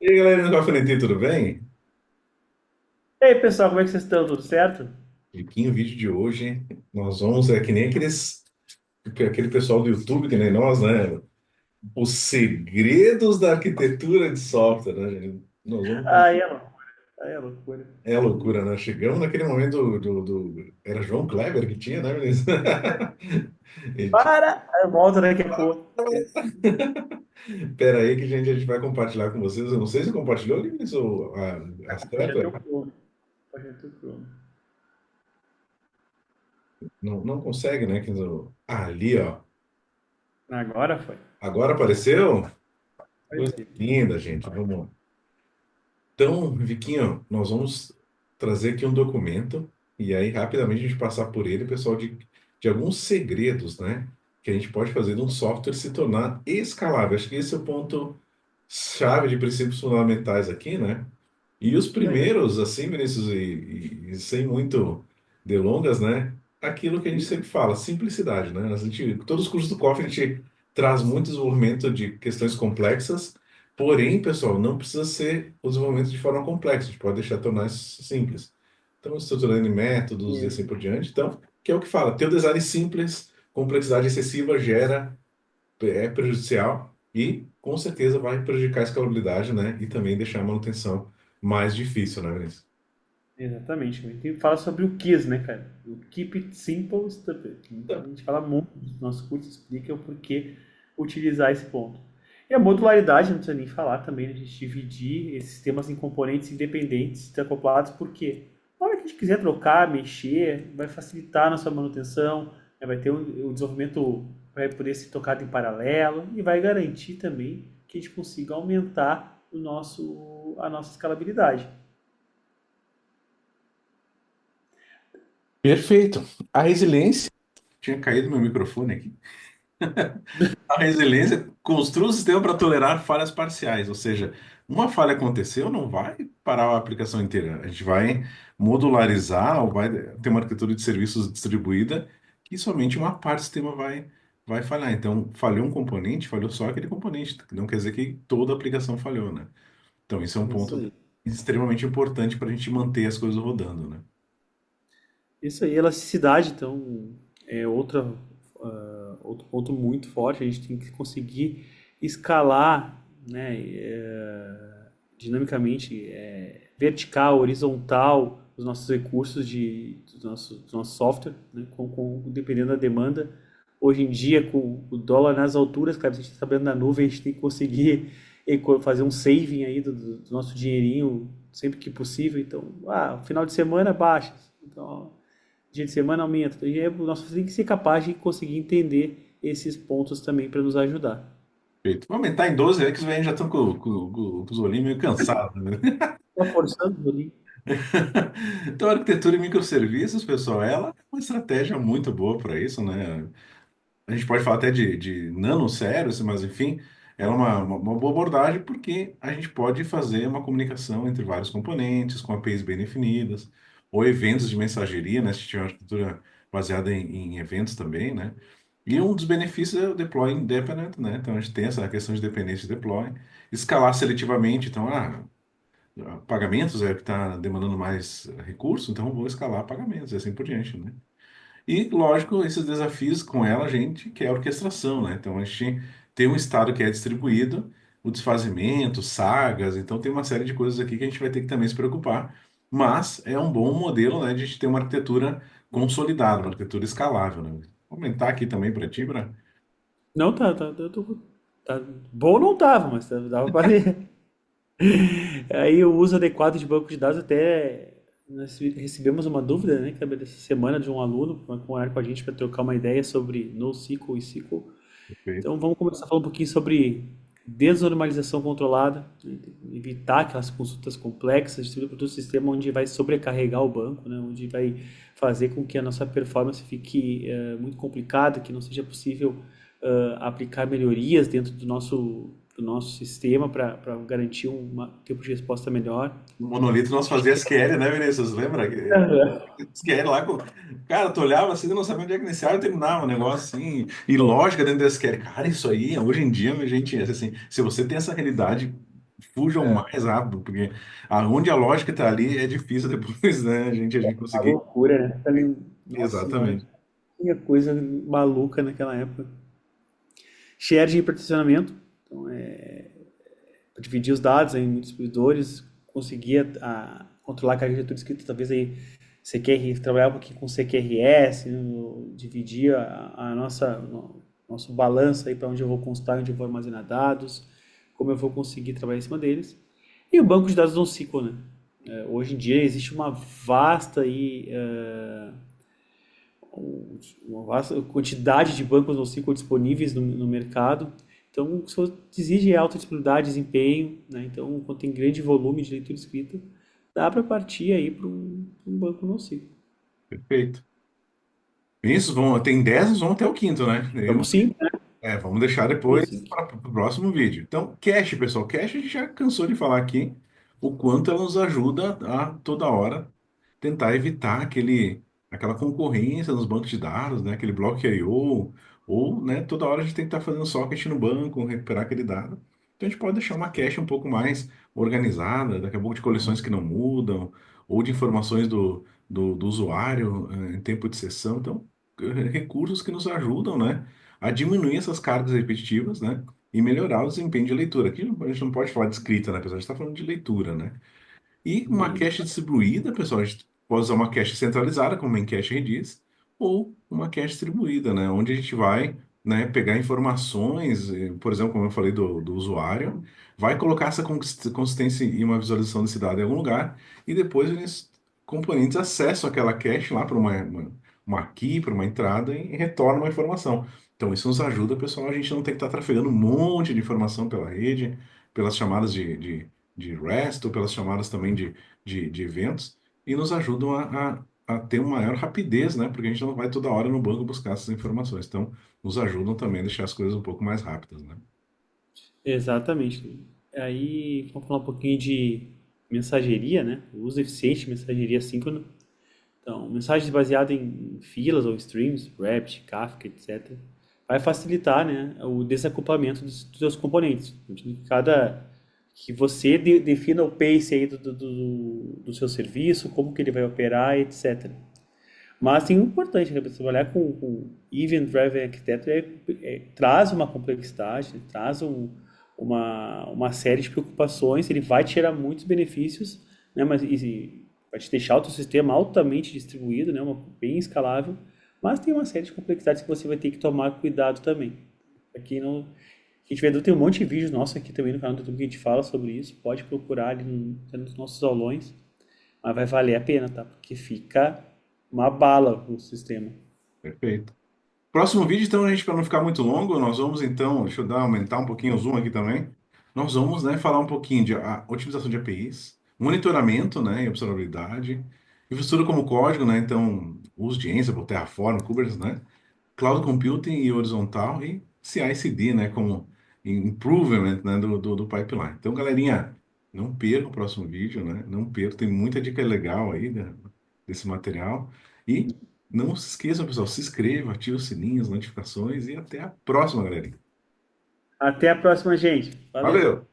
E aí, galera do Alfinetinho, tudo bem? E aí, pessoal, como é que vocês estão? Tudo certo? Chiquinho, o vídeo de hoje, nós vamos, é que nem aquele pessoal do YouTube, que nem nós, né? Os segredos da arquitetura de software, né, gente? Nós vamos, Aí é loucura. Aí é loucura. é loucura, né? Chegamos naquele momento era João Kleber que tinha, né, Vinícius? Ele tinha- Para! Aí volta daqui a pouco. Pera aí que a gente vai compartilhar com vocês. Eu não sei se compartilhou, Vinícius, ou a Hoje é teu certo? Chrome. Hoje é teu Chrome. Não consegue, né? Ali, ó. Agora foi. Agora apareceu? Pois Coisa é. linda, gente. Vamos. Então, Viquinho, nós vamos trazer aqui um documento e aí rapidamente a gente passar por ele, pessoal, de alguns segredos, né? Que a gente pode fazer de um software se tornar escalável. Acho que esse é o ponto chave de princípios fundamentais aqui, né? E os Isso aí. primeiros, assim, Vinícius, e sem muito delongas, né? Aquilo que a gente sempre fala, simplicidade, né? Todos os cursos do COF a gente traz muito desenvolvimento de questões complexas, porém, pessoal, não precisa ser o desenvolvimento de forma complexa, a gente pode deixar tornar isso simples. Então, estruturando em métodos e assim Isso. por diante. Então, que é o que fala, ter o design simples, complexidade excessiva é prejudicial e, com certeza, vai prejudicar a escalabilidade, né? E também deixar a manutenção mais difícil, né, Vinícius? Exatamente. A gente fala sobre o KISS, né, cara? O Keep It Simple, Stupid. Então, a Então, gente fala muito nos nossos cursos, explica o porquê utilizar esse ponto. E a modularidade, não precisa nem falar também, né? A gente dividir esses sistemas em componentes independentes, desacoplados, porque na hora que a gente quiser trocar, mexer, vai facilitar a nossa manutenção, né? Vai ter o desenvolvimento, vai poder ser tocado em paralelo e vai garantir também que a gente consiga aumentar a nossa escalabilidade. perfeito. A resiliência. Tinha caído meu microfone aqui. A resiliência construa o sistema para tolerar falhas parciais, ou seja, uma falha aconteceu, não vai parar a aplicação inteira. A gente vai modularizar ou vai ter uma arquitetura de serviços distribuída que somente uma parte do sistema vai falhar. Então, falhou um componente, falhou só aquele componente. Não quer dizer que toda a aplicação falhou, né? Então, isso é um Isso ponto aí. extremamente importante para a gente manter as coisas rodando, né? Isso aí, elasticidade, então, é outro ponto muito forte. A gente tem que conseguir escalar, né, dinamicamente, vertical, horizontal, os nossos recursos do nosso software, né, dependendo da demanda. Hoje em dia, com o dólar nas alturas, claro, se a gente está trabalhando na nuvem, a gente tem que conseguir fazer um saving aí do nosso dinheirinho sempre que possível. Então, final de semana baixa. Então, dia de semana aumenta. E é, nós tem que ser capaz de conseguir entender esses pontos também para nos ajudar. Perfeito. Vou aumentar em 12 aí que os velhos já estão com os olhinhos meio cansados, né? Tá forçando ali. Então, a arquitetura em microserviços, pessoal, ela é uma estratégia muito boa para isso, né? A gente pode falar até de nanoservice, mas enfim, ela é uma boa abordagem porque a gente pode fazer uma comunicação entre vários componentes, com APIs bem definidas, ou eventos de mensageria, né? Se tiver uma arquitetura baseada em eventos também, né? E um dos benefícios é o deploy independent, né? Então a gente tem essa questão de dependência de deploy, escalar seletivamente, então, pagamentos é o que está demandando mais recurso, então eu vou escalar pagamentos e assim por diante, né? E, lógico, esses desafios com ela, a gente quer a orquestração, né? Então, a gente tem um estado que é distribuído, o desfazimento, sagas, então tem uma série de coisas aqui que a gente vai ter que também se preocupar, mas é um bom modelo, né, de a gente ter uma arquitetura consolidada, uma arquitetura escalável, né? Vou aumentar aqui também para ti, para... Não, tá bom não tava, mas dava para ler. Aí o uso adequado de banco de dados até nós recebemos uma dúvida, né, que essa semana de um aluno com a gente para trocar uma ideia sobre NoSQL e SQL. Então vamos começar a falar um pouquinho sobre desnormalização controlada, né? Evitar aquelas consultas complexas, distribuir para todo o sistema onde vai sobrecarregar o banco, né? Onde vai fazer com que a nossa performance fique muito complicada, que não seja possível aplicar melhorias dentro do nosso sistema para garantir um tempo de resposta melhor. No monolito nós fazia SQL, né, Vinícius? Lembra? Aham. SQL lá com... Cara, tu olhava assim, tu não sabia onde é que iniciava e terminava o negócio assim. E lógica dentro do SQL. Cara, isso aí, hoje em dia, minha gente, assim, se você tem essa realidade fujam o mais rápido, porque aonde a lógica está ali é difícil depois, né, a gente A conseguir. loucura, né? Também, nossa senhora, Exatamente. tinha coisa maluca naquela época. Share de hipertensionamento, então para dividir os dados em muitos servidores, conseguia controlar a carga de leitura escrita, talvez aí CQR, trabalhar um pouquinho com CQRS, dividir a nossa nosso balanço aí para onde eu vou constar, onde eu vou armazenar dados, como eu vou conseguir trabalhar em cima deles. E o banco de dados NoSQL, né? Hoje em dia existe uma vasta aí, uma vasta quantidade de bancos NoSQL disponíveis no mercado. Então, se você exige alta disponibilidade, desempenho, né? Então, quando tem grande volume de leitura escrita, dá para partir aí para um banco NoSQL. Perfeito. Isso, tem 10, nós vamos até o quinto, né? Vamos sim, né? Vamos deixar depois Vamos sim. para o próximo vídeo. Então, cache, pessoal. Cache a gente já cansou de falar aqui o quanto ela nos ajuda a toda hora tentar evitar aquela concorrência nos bancos de dados, né? Aquele bloco I/O, ou, né, toda hora a gente tem que estar fazendo socket no banco, recuperar aquele dado. Então a gente pode deixar uma cache um pouco mais organizada, daqui a pouco de coleções que não mudam, ou de informações do usuário em tempo de sessão. Então, recursos que nos ajudam, né, a diminuir essas cargas repetitivas, né, e melhorar o desempenho de leitura. Aqui a gente não pode falar de escrita, né, pessoal? A gente está falando de leitura, né? E uma cache distribuída, pessoal, a gente pode usar uma cache centralizada, como em cache redis, ou uma cache distribuída, né? Onde a gente vai, né, pegar informações, por exemplo, como eu falei do usuário, vai colocar essa consistência e uma visualização desse dado em algum lugar, e depois eles, componentes acessam aquela cache lá para uma key, para uma entrada, e retornam uma informação. Então, isso nos ajuda, pessoal, a gente não tem que estar trafegando um monte de informação pela rede, pelas chamadas de REST ou pelas chamadas também de eventos e nos ajudam a ter uma maior rapidez, né? Porque a gente não vai toda hora no banco buscar essas informações. Então, nos ajudam também a deixar as coisas um pouco mais rápidas, né? Exatamente. Aí, vamos falar um pouquinho de mensageria, né? O uso eficiente de mensageria síncrona. Então, mensagens baseadas em filas ou streams, Rabbit, Kafka, etc. Vai facilitar, né, o desacoplamento dos seus componentes. Que você defina o pace aí do seu serviço, como que ele vai operar, etc. Mas tem um importante, né, para trabalhar com Event Driven Architecture traz uma complexidade, né, traz uma série de preocupações, ele vai te gerar muitos benefícios, né, mas vai te deixar o teu sistema altamente distribuído, né, bem escalável, mas tem uma série de complexidades que você vai ter que tomar cuidado também. Aqui não, quem tiver dúvida, tem um monte de vídeos nossos aqui também no canal do YouTube que a gente fala sobre isso, pode procurar ali nos nossos aulões, mas vai valer a pena, tá? Porque fica uma bala o sistema. Perfeito. Próximo vídeo, então, a gente, para não ficar muito longo, nós vamos, então, deixa eu aumentar um pouquinho o zoom aqui também. Nós vamos, né, falar um pouquinho de otimização de APIs, monitoramento, né, e observabilidade, infraestrutura como código, né, então, uso de Ansible, Terraform, Kubernetes, né, Cloud Computing e horizontal e CI/CD, né, como improvement, né, do pipeline. Então, galerinha, não perca o próximo vídeo, né? Não perca, tem muita dica legal aí desse material. E não se esqueçam, pessoal, se inscreva, ative o sininho, as notificações e até a próxima, galerinha. Até a próxima, gente. Valeu! Valeu!